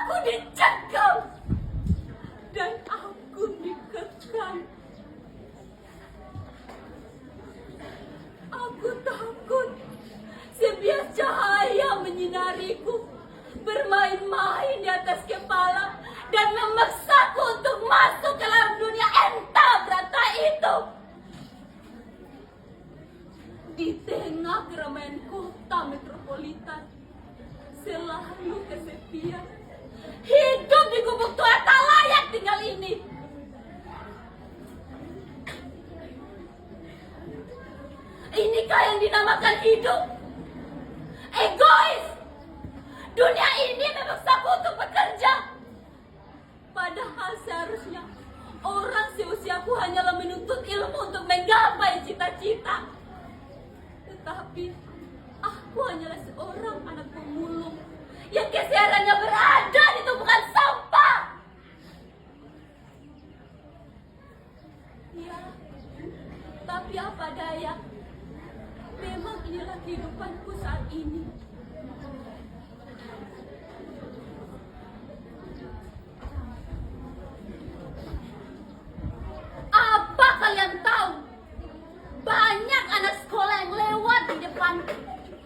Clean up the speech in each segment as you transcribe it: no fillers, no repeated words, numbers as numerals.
aku dicekal dan aku dikekang. Aku takut sebias cahaya menyinariku, bermain-main di atas kepala dan memaksaku untuk masuk ke dalam dunia entah berata itu. Di tengah keramaian kota metropolitan, selalu kesepian. Hidup di gubuk tua tak layak tinggal ini. Inikah yang dinamakan hidup? Egois! Dunia ini memaksaku untuk bekerja. Padahal seharusnya orang seusiaku hanyalah menuntut ilmu untuk menggapai cita-cita. Tetapi aku hanyalah seorang anak pemulung yang kesehariannya berada di tumpukan sampah. Ya, tapi apa daya? Memang inilah kehidupanku saat ini. Apa kalian tahu? Banyak anak sekolah yang lewat di depan,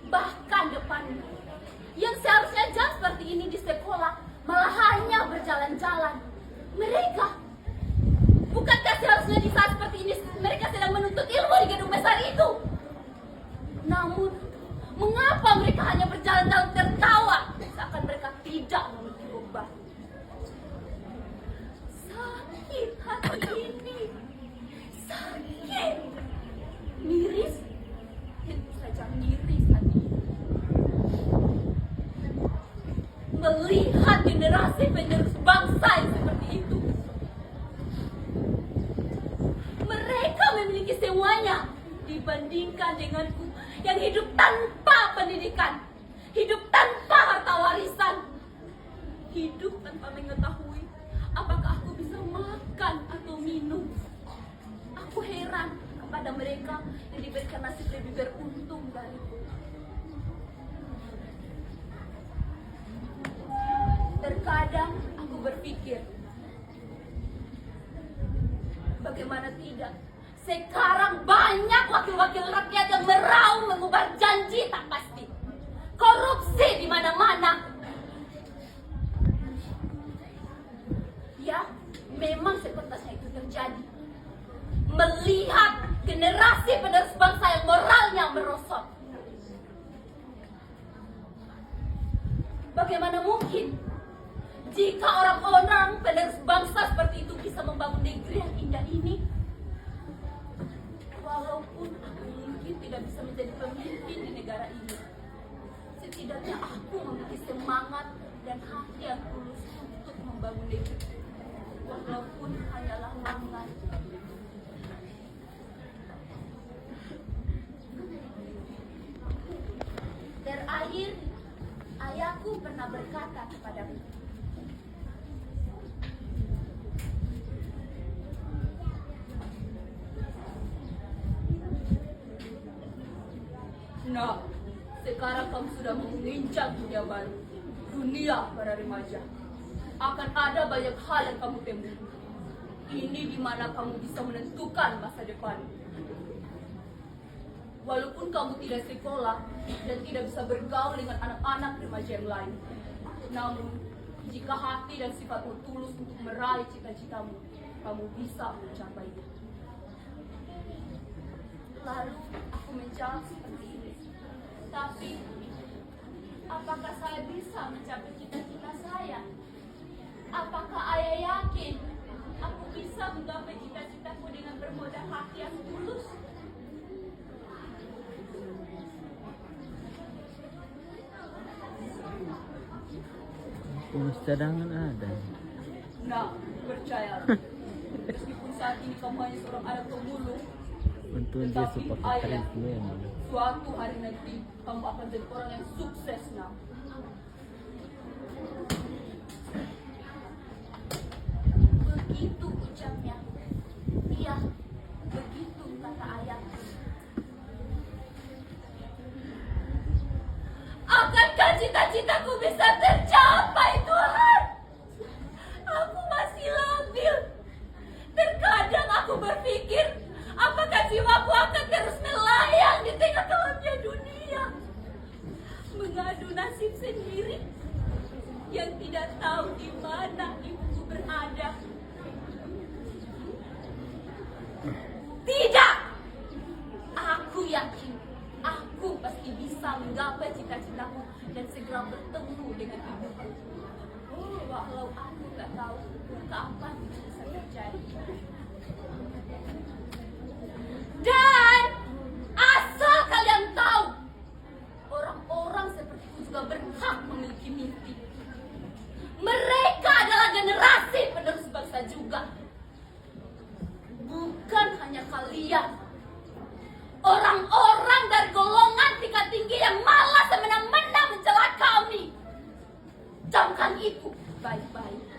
bahkan depan, yang seharusnya jam seperti ini di sekolah, malah hanya berjalan-jalan. Mereka, bukankah seharusnya di saat seperti ini mereka sedang menuntut ilmu di gedung besar itu? Namun, mengapa mereka hanya berjalan-jalan tertawa, seakan mereka tidak memiliki beban? Sakit hati ini, sakit, miris, tentu saja miris hati. Melihat generasi penerus bangsa yang seperti itu, mereka memiliki semuanya dibandingkan denganku yang hidup tanpa pendidikan, hidup tanpa harta warisan, hidup tanpa mengetahui apakah aku bisa makan atau minum. Aku heran kepada mereka yang diberikan nasib lebih beruntung dariku. Terkadang aku berpikir, bagaimana tidak? Sekarang banyak wakil-wakil rakyat yang meraung mengubar janji tak pasti. Korupsi di mana-mana. Ya, memang sepertinya itu terjadi. Melihat generasi penerus bangsa yang moralnya merosot. Bagaimana mungkin jika orang-orang penerus bangsa seperti itu bisa membangun negeri yang indah ini? Walaupun aku mungkin tidak bisa menjadi pemimpin di negara ini, setidaknya aku memiliki semangat dan hati yang tulus untuk membangun negeri, walaupun hanyalah mangan. Terakhir, ayahku pernah berkata kepadaku, "Nah, sekarang kamu sudah menginjak dunia baru, dunia para remaja. Akan ada banyak hal yang kamu temui. Ini di mana kamu bisa menentukan masa depan. Walaupun kamu tidak sekolah dan tidak bisa bergaul dengan anak-anak remaja yang lain, namun jika hati dan sifatmu tulus untuk meraih cita-citamu, kamu bisa mencapainya." Lalu aku menjawab seperti ini, "Tapi apakah saya bisa mencapai cita-cita saya? Apakah ayah yakin aku bisa menggapai cita-citaku dengan bermodal hati yang tulus?" Uang cadangan ada. Nah, percayalah, meskipun saat ini kamu hanya seorang anak pemulung, Untuk dia tetapi sepakai ayah, treatment. suatu hari nanti kamu akan jadi orang yang sukses, Nah. Begitu ucapnya. Iya, begitu kata ayah. Akankah cita-citaku bisa tercapai, Tuhan? tahu kapan itu bisa terjadi. Dan asal kalian tahu, orang-orang seperti itu juga berhak memiliki mimpi. Mereka adalah generasi penerus bangsa juga. Bukan hanya kalian, orang-orang dari golongan tingkat tinggi yang malas semena-mena mencela kami. Camkan itu baik-baik.